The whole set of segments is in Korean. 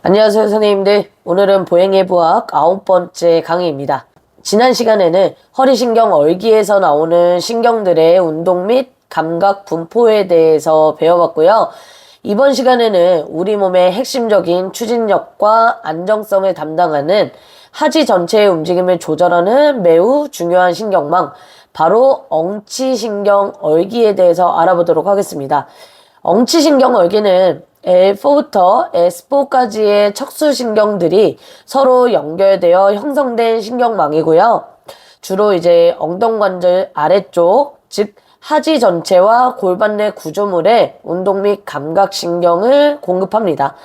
안녕하세요, 선생님들. 오늘은 보행예부학 9번째 강의입니다. 지난 시간에는 허리신경 얼기에서 나오는 신경들의 운동 및 감각 분포에 대해서 배워봤고요. 이번 시간에는 우리 몸의 핵심적인 추진력과 안정성을 담당하는 하지 전체의 움직임을 조절하는 매우 중요한 신경망, 바로 엉치신경 얼기에 대해서 알아보도록 하겠습니다. 엉치신경 얼기는 L4부터 S4까지의 척수신경들이 서로 연결되어 형성된 신경망이고요. 주로 이제 엉덩관절 아래쪽, 즉 하지 전체와 골반 내 구조물에 운동 및 감각신경을 공급합니다.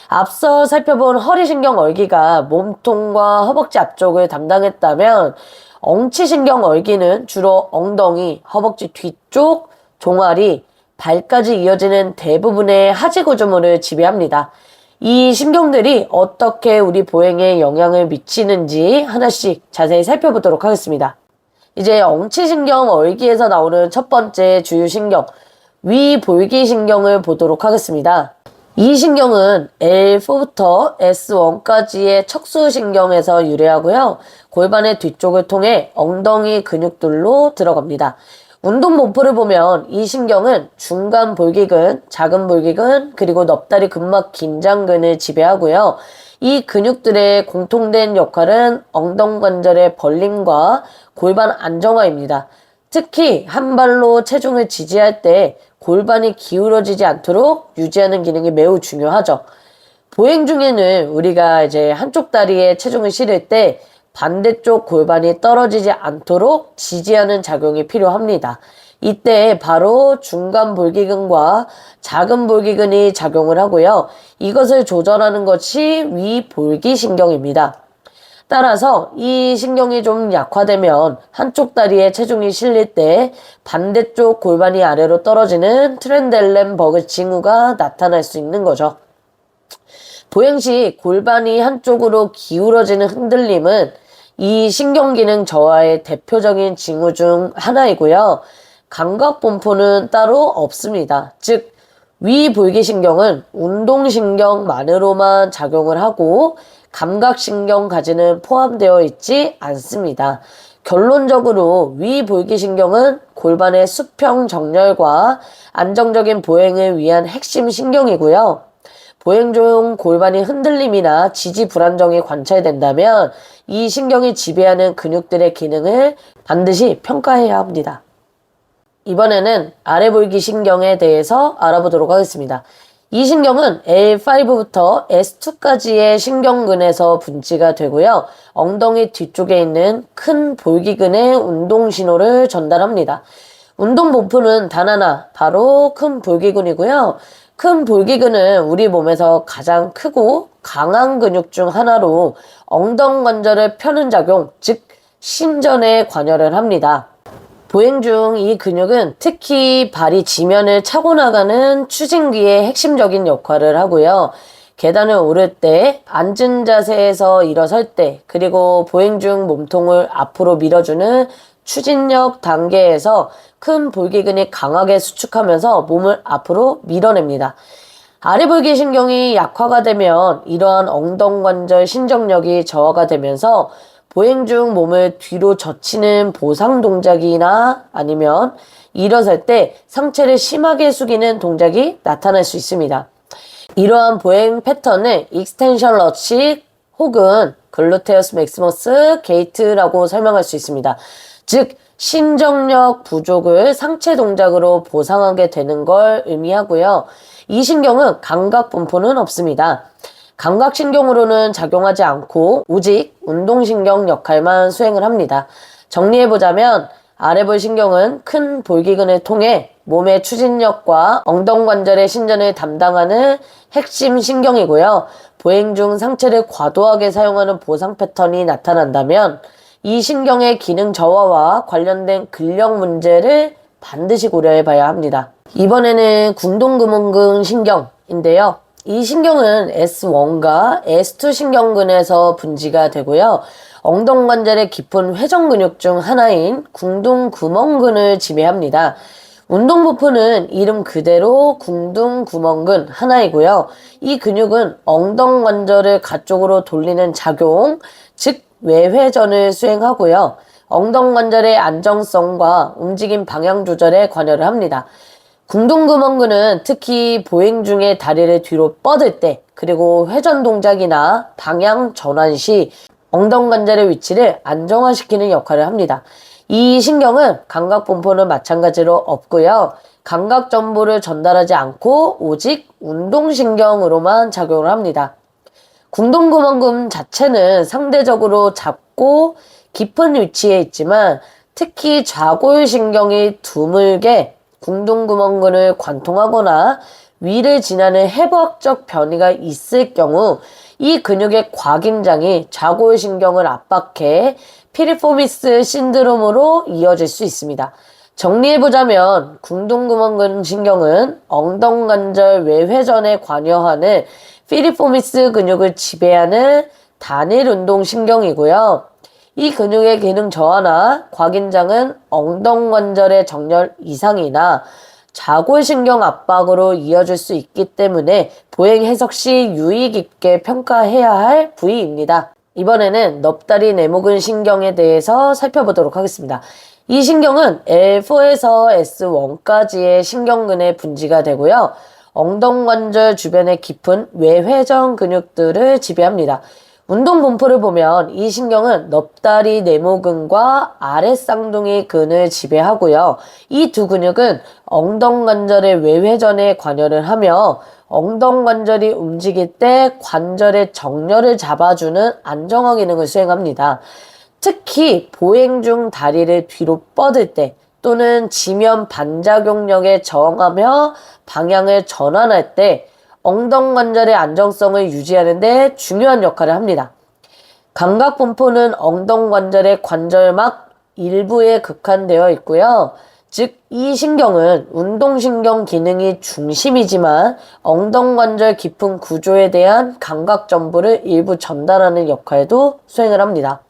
앞서 살펴본 허리신경 얼기가 몸통과 허벅지 앞쪽을 담당했다면 엉치신경 얼기는 주로 엉덩이, 허벅지 뒤쪽, 종아리, 발까지 이어지는 대부분의 하지 구조물을 지배합니다. 이 신경들이 어떻게 우리 보행에 영향을 미치는지 하나씩 자세히 살펴보도록 하겠습니다. 이제 엉치신경 얼기에서 나오는 첫 번째 주요 신경, 위볼기신경을 보도록 하겠습니다. 이 신경은 L4부터 S1까지의 척수신경에서 유래하고요. 골반의 뒤쪽을 통해 엉덩이 근육들로 들어갑니다. 운동 분포를 보면 이 신경은 중간 볼기근, 작은 볼기근, 그리고 넙다리 근막 긴장근을 지배하고요. 이 근육들의 공통된 역할은 엉덩관절의 벌림과 골반 안정화입니다. 특히 한 발로 체중을 지지할 때 골반이 기울어지지 않도록 유지하는 기능이 매우 중요하죠. 보행 중에는 우리가 이제 한쪽 다리에 체중을 실을 때 반대쪽 골반이 떨어지지 않도록 지지하는 작용이 필요합니다. 이때 바로 중간 볼기근과 작은 볼기근이 작용을 하고요. 이것을 조절하는 것이 위볼기신경입니다. 따라서 이 신경이 좀 약화되면 한쪽 다리에 체중이 실릴 때 반대쪽 골반이 아래로 떨어지는 트렌델렌버그 징후가 나타날 수 있는 거죠. 보행 시 골반이 한쪽으로 기울어지는 흔들림은 이 신경기능 저하의 대표적인 징후 중 하나이고요. 감각분포는 따로 없습니다. 즉, 위볼기신경은 운동신경만으로만 작용을 하고 감각신경까지는 포함되어 있지 않습니다. 결론적으로 위볼기신경은 골반의 수평 정렬과 안정적인 보행을 위한 핵심 신경이고요. 보행 중 골반이 흔들림이나 지지 불안정이 관찰된다면 이 신경이 지배하는 근육들의 기능을 반드시 평가해야 합니다. 이번에는 아래볼기 신경에 대해서 알아보도록 하겠습니다. 이 신경은 L5부터 S2까지의 신경근에서 분지가 되고요. 엉덩이 뒤쪽에 있는 큰 볼기근의 운동 신호를 전달합니다. 운동 분포는 단 하나, 바로 큰 볼기근이고요. 큰 볼기근은 우리 몸에서 가장 크고 강한 근육 중 하나로 엉덩관절을 펴는 작용, 즉 신전에 관여를 합니다. 보행 중 이 근육은 특히 발이 지면을 차고 나가는 추진기의 핵심적인 역할을 하고요. 계단을 오를 때, 앉은 자세에서 일어설 때, 그리고 보행 중 몸통을 앞으로 밀어주는 추진력 단계에서 큰 볼기근이 강하게 수축하면서 몸을 앞으로 밀어냅니다. 아래볼기신경이 약화가 되면 이러한 엉덩관절 신정력이 저하가 되면서 보행 중 몸을 뒤로 젖히는 보상 동작이나 아니면 일어설 때 상체를 심하게 숙이는 동작이 나타날 수 있습니다. 이러한 보행 패턴을 익스텐션 러치 혹은 글루테우스 맥시머스 게이트라고 설명할 수 있습니다. 즉, 신정력 부족을 상체 동작으로 보상하게 되는 걸 의미하고요. 이 신경은 감각 분포는 없습니다. 감각신경으로는 작용하지 않고 오직 운동신경 역할만 수행을 합니다. 정리해보자면 아래볼 신경은 큰 볼기근을 통해 몸의 추진력과 엉덩관절의 신전을 담당하는 핵심 신경이고요. 보행 중 상체를 과도하게 사용하는 보상 패턴이 나타난다면 이 신경의 기능 저하와 관련된 근력 문제를 반드시 고려해 봐야 합니다. 이번에는 궁동금원근 신경인데요. 이 신경은 S1과 S2 신경근에서 분지가 되고요. 엉덩관절의 깊은 회전 근육 중 하나인 궁둥구멍근을 지배합니다. 운동부푸는 이름 그대로 궁둥구멍근 하나이고요. 이 근육은 엉덩관절을 가쪽으로 돌리는 작용, 즉 외회전을 수행하고요. 엉덩관절의 안정성과 움직임 방향 조절에 관여를 합니다. 궁둥구멍근은 특히 보행 중에 다리를 뒤로 뻗을 때, 그리고 회전 동작이나 방향 전환 시 엉덩관절의 위치를 안정화시키는 역할을 합니다. 이 신경은 감각분포는 마찬가지로 없고요. 감각 정보를 전달하지 않고 오직 운동신경으로만 작용을 합니다. 궁둥구멍근 자체는 상대적으로 작고 깊은 위치에 있지만 특히 좌골신경이 드물게 궁둥구멍근을 관통하거나 위를 지나는 해부학적 변이가 있을 경우 이 근육의 과긴장이 좌골신경을 압박해 피리포미스 신드롬으로 이어질 수 있습니다. 정리해보자면 궁둥구멍근 신경은 엉덩관절 외회전에 관여하는 피리포미스 근육을 지배하는 단일 운동신경이고요. 이 근육의 기능 저하나 과긴장은 엉덩관절의 정렬 이상이나 좌골신경 압박으로 이어질 수 있기 때문에 보행 해석 시 유의 깊게 평가해야 할 부위입니다. 이번에는 넙다리 네모근 신경에 대해서 살펴보도록 하겠습니다. 이 신경은 L4에서 S1까지의 신경근의 분지가 되고요. 엉덩관절 주변의 깊은 외회전 근육들을 지배합니다. 운동 분포를 보면 이 신경은 넙다리 네모근과 아랫쌍둥이 근을 지배하고요. 이 두 근육은 엉덩관절의 외회전에 관여를 하며 엉덩관절이 움직일 때 관절의 정렬을 잡아주는 안정화 기능을 수행합니다. 특히 보행 중 다리를 뒤로 뻗을 때 또는 지면 반작용력에 저항하며 방향을 전환할 때 엉덩관절의 안정성을 유지하는 데 중요한 역할을 합니다. 감각분포는 엉덩관절의 관절막 일부에 국한되어 있고요. 즉, 이 신경은 운동신경 기능이 중심이지만 엉덩관절 깊은 구조에 대한 감각 정보를 일부 전달하는 역할도 수행을 합니다.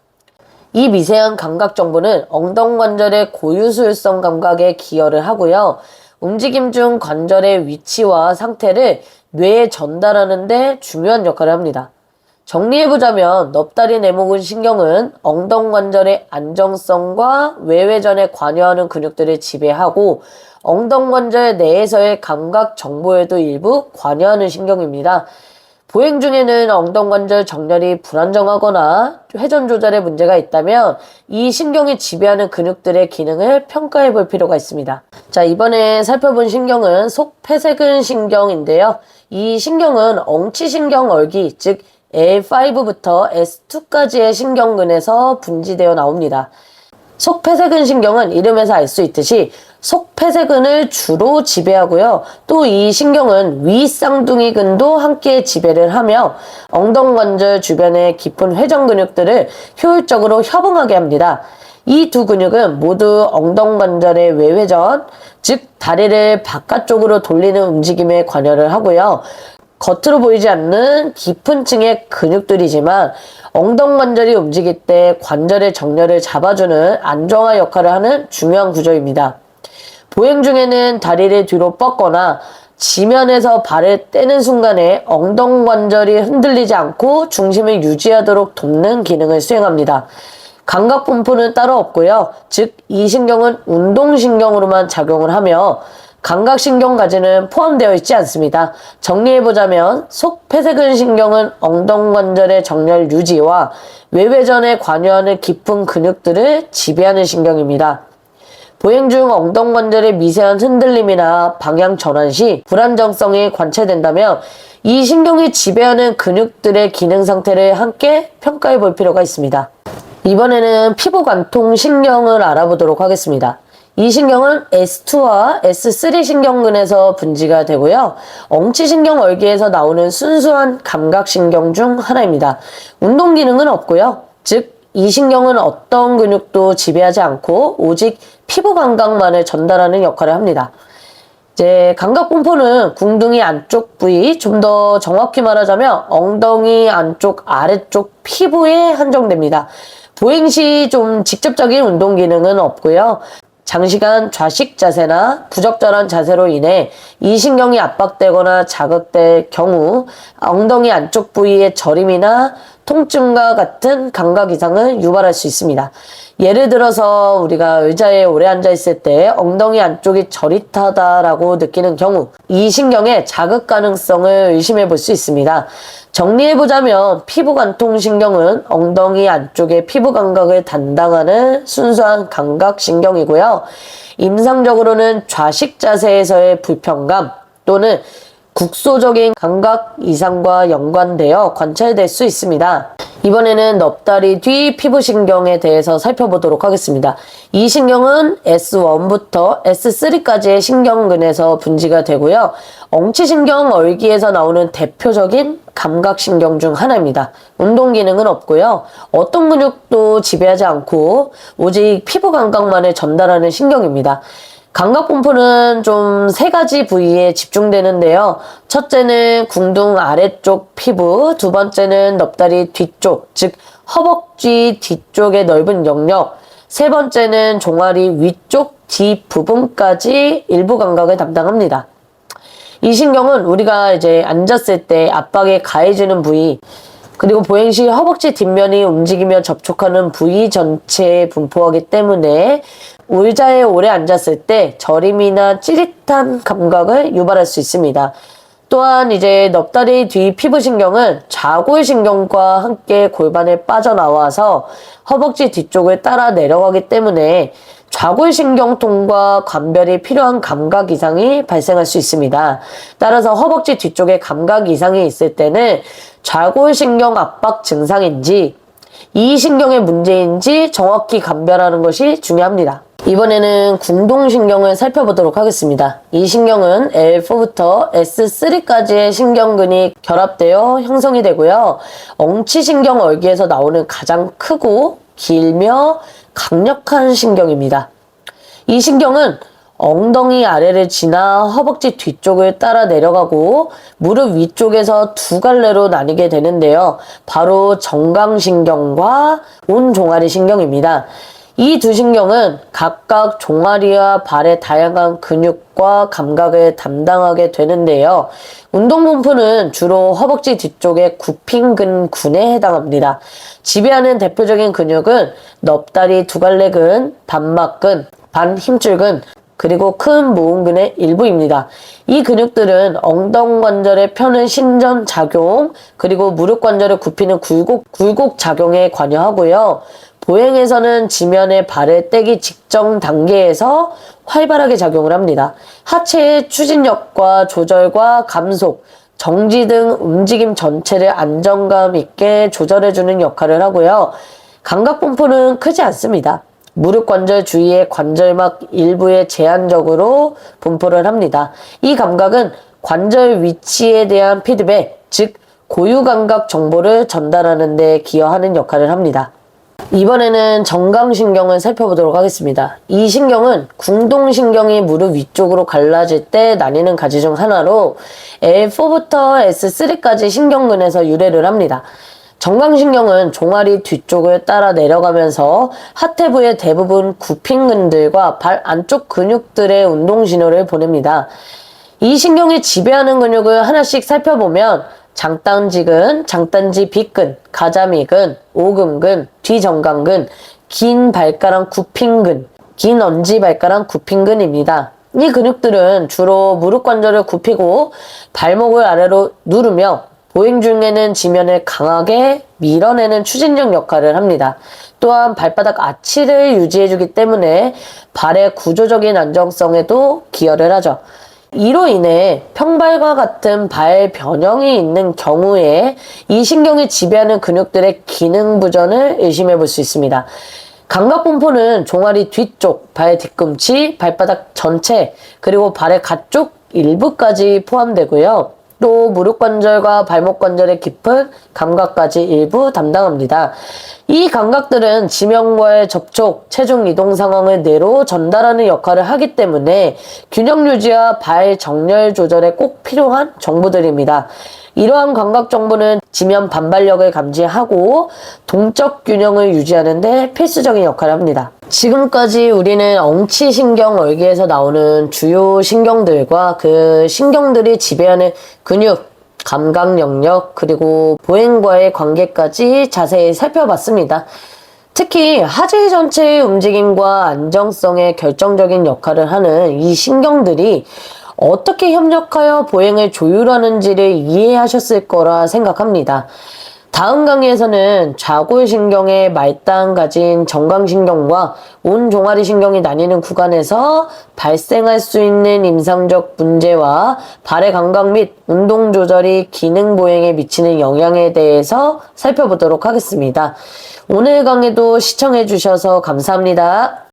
이 미세한 감각 정보는 엉덩관절의 고유술성 감각에 기여를 하고요. 움직임 중 관절의 위치와 상태를 뇌에 전달하는 데 중요한 역할을 합니다. 정리해보자면 넙다리 네모근 신경은 엉덩관절의 안정성과 외회전에 관여하는 근육들을 지배하고 엉덩관절 내에서의 감각 정보에도 일부 관여하는 신경입니다. 보행 중에는 엉덩관절 정렬이 불안정하거나 회전 조절에 문제가 있다면 이 신경이 지배하는 근육들의 기능을 평가해 볼 필요가 있습니다. 자, 이번에 살펴본 신경은 속폐쇄근 신경인데요. 이 신경은 엉치신경 얼기, 즉 L5부터 S2까지의 신경근에서 분지되어 나옵니다. 속폐쇄근 신경은 이름에서 알 수 있듯이 속폐쇄근을 주로 지배하고요. 또 이 신경은 위쌍둥이근도 함께 지배를 하며 엉덩관절 주변의 깊은 회전 근육들을 효율적으로 협응하게 합니다. 이 두 근육은 모두 엉덩관절의 외회전, 즉 다리를 바깥쪽으로 돌리는 움직임에 관여를 하고요. 겉으로 보이지 않는 깊은 층의 근육들이지만 엉덩관절이 움직일 때 관절의 정렬을 잡아주는 안정화 역할을 하는 중요한 구조입니다. 보행 중에는 다리를 뒤로 뻗거나 지면에서 발을 떼는 순간에 엉덩관절이 흔들리지 않고 중심을 유지하도록 돕는 기능을 수행합니다. 감각 분포는 따로 없고요. 즉, 이 신경은 운동신경으로만 작용을 하며 감각신경까지는 포함되어 있지 않습니다. 정리해보자면 속폐쇄근 신경은 엉덩관절의 정렬 유지와 외회전에 관여하는 깊은 근육들을 지배하는 신경입니다. 보행 중 엉덩관절의 미세한 흔들림이나 방향 전환 시 불안정성이 관찰된다면 이 신경이 지배하는 근육들의 기능 상태를 함께 평가해 볼 필요가 있습니다. 이번에는 피부관통 신경을 알아보도록 하겠습니다. 이 신경은 S2와 S3 신경근에서 분지가 되고요. 엉치신경 얼기에서 나오는 순수한 감각신경 중 하나입니다. 운동 기능은 없고요. 즉, 이 신경은 어떤 근육도 지배하지 않고 오직 피부 감각만을 전달하는 역할을 합니다. 이제 감각분포는 궁둥이 안쪽 부위, 좀 더 정확히 말하자면 엉덩이 안쪽 아래쪽 피부에 한정됩니다. 보행 시 좀 직접적인 운동 기능은 없고요. 장시간 좌식 자세나 부적절한 자세로 인해 이 신경이 압박되거나 자극될 경우 엉덩이 안쪽 부위의 저림이나 통증과 같은 감각 이상을 유발할 수 있습니다. 예를 들어서 우리가 의자에 오래 앉아 있을 때 엉덩이 안쪽이 저릿하다라고 느끼는 경우 이 신경의 자극 가능성을 의심해 볼 수 있습니다. 정리해보자면 피부관통신경은 엉덩이 안쪽의 피부 감각을 담당하는 순수한 감각신경이고요. 임상적으로는 좌식 자세에서의 불편감 또는 국소적인 감각 이상과 연관되어 관찰될 수 있습니다. 이번에는 넙다리 뒤 피부신경에 대해서 살펴보도록 하겠습니다. 이 신경은 S1부터 S3까지의 신경근에서 분지가 되고요. 엉치신경 얼기에서 나오는 대표적인 감각신경 중 하나입니다. 운동 기능은 없고요. 어떤 근육도 지배하지 않고 오직 피부 감각만을 전달하는 신경입니다. 감각분포는 좀 세 가지 부위에 집중되는데요. 첫째는 궁둥 아래쪽 피부, 두 번째는 넙다리 뒤쪽, 즉 허벅지 뒤쪽의 넓은 영역, 세 번째는 종아리 위쪽 뒷부분까지 일부 감각을 담당합니다. 이 신경은 우리가 이제 앉았을 때 압박에 가해지는 부위, 그리고 보행 시 허벅지 뒷면이 움직이며 접촉하는 부위 전체에 분포하기 때문에 의자에 오래 앉았을 때 저림이나 찌릿한 감각을 유발할 수 있습니다. 또한 이제 넙다리 뒤 피부신경은 좌골신경과 함께 골반에 빠져나와서 허벅지 뒤쪽을 따라 내려가기 때문에 좌골신경통과 관별이 필요한 감각 이상이 발생할 수 있습니다. 따라서 허벅지 뒤쪽에 감각 이상이 있을 때는 좌골신경 압박 증상인지 이 신경의 문제인지 정확히 감별하는 것이 중요합니다. 이번에는 궁동신경을 살펴보도록 하겠습니다. 이 신경은 L4부터 S3까지의 신경근이 결합되어 형성이 되고요. 엉치신경 얼기에서 나오는 가장 크고 길며 강력한 신경입니다. 이 신경은 엉덩이 아래를 지나 허벅지 뒤쪽을 따라 내려가고 무릎 위쪽에서 두 갈래로 나뉘게 되는데요. 바로 정강신경과 온종아리 신경입니다. 이 두 신경은 각각 종아리와 발의 다양한 근육과 감각을 담당하게 되는데요. 운동 분포는 주로 허벅지 뒤쪽의 굽힌근군에 해당합니다. 지배하는 대표적인 근육은 넙다리 두갈래근, 반막근, 반힘줄근, 그리고 큰 모음근의 일부입니다. 이 근육들은 엉덩관절에 펴는 신전작용, 그리고 무릎관절을 굽히는 굴곡작용에 관여하고요. 보행에서는 지면에 발을 떼기 직전 단계에서 활발하게 작용을 합니다. 하체의 추진력과 조절과 감속, 정지 등 움직임 전체를 안정감 있게 조절해주는 역할을 하고요. 감각 분포는 크지 않습니다. 무릎 관절 주위의 관절막 일부에 제한적으로 분포를 합니다. 이 감각은 관절 위치에 대한 피드백, 즉 고유 감각 정보를 전달하는 데 기여하는 역할을 합니다. 이번에는 정강신경을 살펴보도록 하겠습니다. 이 신경은 궁동신경이 무릎 위쪽으로 갈라질 때 나뉘는 가지 중 하나로 L4부터 S3까지 신경근에서 유래를 합니다. 정강신경은 종아리 뒤쪽을 따라 내려가면서 하태부의 대부분 굽힌근들과 발 안쪽 근육들의 운동신호를 보냅니다. 이 신경이 지배하는 근육을 하나씩 살펴보면 장단지근, 장단지 빗근, 가자미근, 오금근, 뒤정강근, 긴 발가락 굽힌근, 긴 엄지발가락 굽힌근입니다. 이 근육들은 주로 무릎 관절을 굽히고 발목을 아래로 누르며 보행 중에는 지면을 강하게 밀어내는 추진력 역할을 합니다. 또한 발바닥 아치를 유지해주기 때문에 발의 구조적인 안정성에도 기여를 하죠. 이로 인해 평발과 같은 발 변형이 있는 경우에 이 신경이 지배하는 근육들의 기능 부전을 의심해 볼 수 있습니다. 감각분포는 종아리 뒤쪽, 발 뒤꿈치, 발바닥 전체, 그리고 발의 가쪽 일부까지 포함되고요. 또 무릎관절과 발목관절의 깊은 감각까지 일부 담당합니다. 이 감각들은 지면과의 접촉, 체중 이동 상황을 뇌로 전달하는 역할을 하기 때문에 균형 유지와 발 정렬 조절에 꼭 필요한 정보들입니다. 이러한 감각 정보는 지면 반발력을 감지하고 동적 균형을 유지하는 데 필수적인 역할을 합니다. 지금까지 우리는 엉치신경 얼기에서 나오는 주요 신경들과 그 신경들이 지배하는 근육, 감각 영역, 그리고 보행과의 관계까지 자세히 살펴봤습니다. 특히 하지 전체의 움직임과 안정성에 결정적인 역할을 하는 이 신경들이 어떻게 협력하여 보행을 조율하는지를 이해하셨을 거라 생각합니다. 다음 강의에서는 좌골신경의 말단 가진 정강신경과 온종아리신경이 나뉘는 구간에서 발생할 수 있는 임상적 문제와 발의 감각 및 운동 조절이 기능 보행에 미치는 영향에 대해서 살펴보도록 하겠습니다. 오늘 강의도 시청해 주셔서 감사합니다.